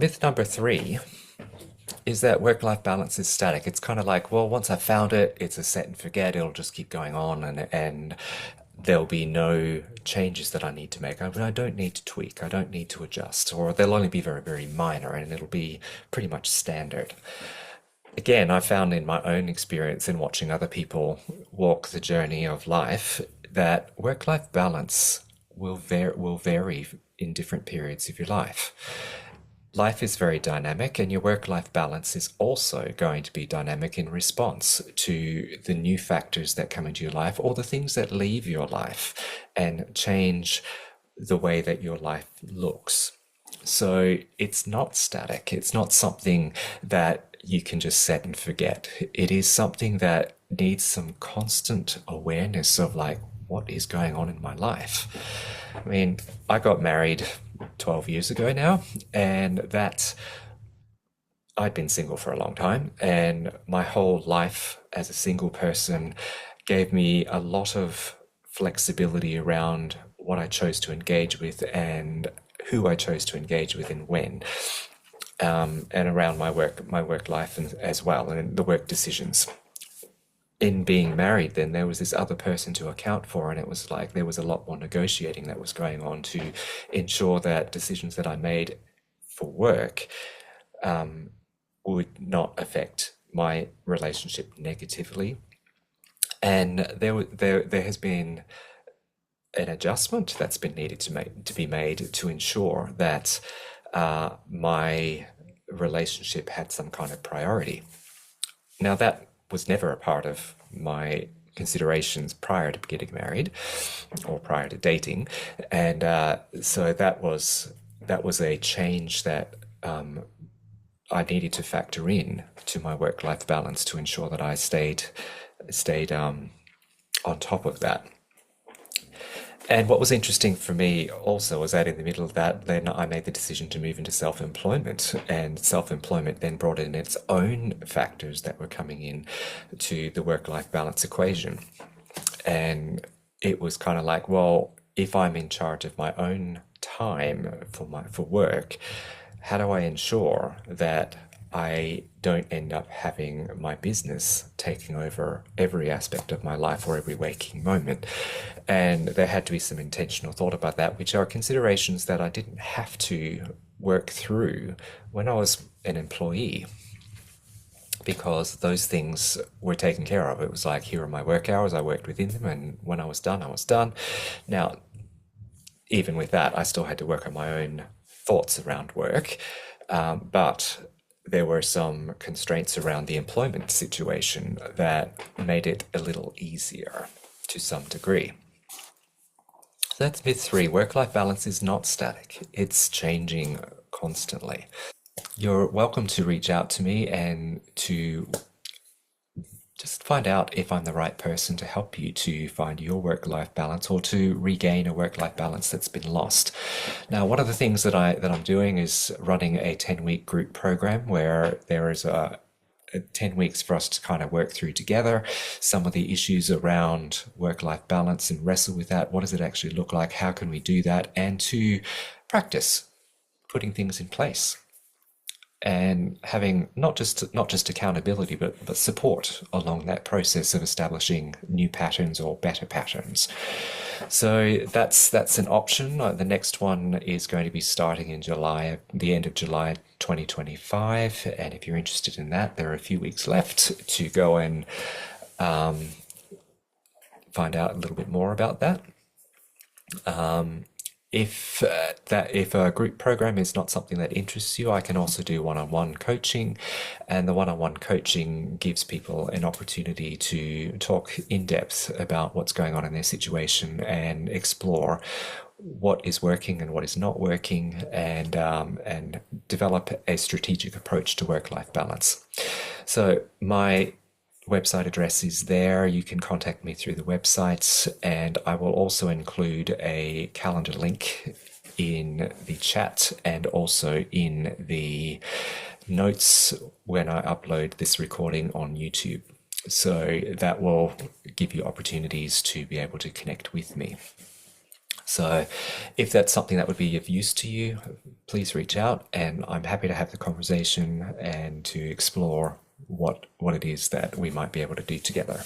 Myth number three is that work-life balance is static. It's kind of like, well, once I've found it, it's a set and forget. It'll just keep going on, and there'll be no changes that I need to make. I don't need to tweak. I don't need to adjust, or they'll only be very, very minor, and it'll be pretty much standard. Again, I found in my own experience in watching other people walk the journey of life that work-life balance will vary in different periods of your life. Life is very dynamic, and your work-life balance is also going to be dynamic in response to the new factors that come into your life or the things that leave your life and change the way that your life looks. So it's not static. It's not something that you can just set and forget. It is something that needs some constant awareness of like, what is going on in my life? I mean, I got married 12 years ago now, and that I'd been single for a long time, and my whole life as a single person gave me a lot of flexibility around what I chose to engage with and who I chose to engage with and when, and around my work life as well, and the work decisions. In being married, then there was this other person to account for, and it was like there was a lot more negotiating that was going on to ensure that decisions that I made for work would not affect my relationship negatively. And there has been an adjustment that's been needed to be made to ensure that my relationship had some kind of priority. Now that was never a part of my considerations prior to getting married or prior to dating, and so that was a change that I needed to factor in to my work-life balance to ensure that I stayed on top of that. And what was interesting for me also was that in the middle of that, then I made the decision to move into self-employment, and self-employment then brought in its own factors that were coming in to the work-life balance equation. And it was kind of like, well, if I'm in charge of my own time for work, how do I ensure that I don't end up having my business taking over every aspect of my life or every waking moment? And there had to be some intentional thought about that, which are considerations that I didn't have to work through when I was an employee, because those things were taken care of. It was like, here are my work hours, I worked within them, and when I was done, I was done. Now, even with that, I still had to work on my own thoughts around work, but there were some constraints around the employment situation that made it a little easier to some degree. So that's myth three. Work-life balance is not static. It's changing constantly. You're welcome to reach out to me and to just find out if I'm the right person to help you to find your work-life balance or to regain a work-life balance that's been lost. Now, one of the things that I'm doing is running a 10-week group program where there is a 10 weeks for us to kind of work through together some of the issues around work-life balance and wrestle with that. What does it actually look like? How can we do that? And to practice putting things in place and having not just accountability, but support along that process of establishing new patterns or better patterns. So that's an option. The next one is going to be starting in July, the end of July 2025. And if you're interested in that, there are a few weeks left to go and find out a little bit more about that. If a group program is not something that interests you, I can also do one-on-one coaching, and the one-on-one coaching gives people an opportunity to talk in depth about what's going on in their situation and explore what is working and what is not working, and develop a strategic approach to work-life balance. So my website address is there. You can contact me through the website, and I will also include a calendar link in the chat and also in the notes when I upload this recording on YouTube. So that will give you opportunities to be able to connect with me. So if that's something that would be of use to you, please reach out, and I'm happy to have the conversation and to explore what it is that we might be able to do together.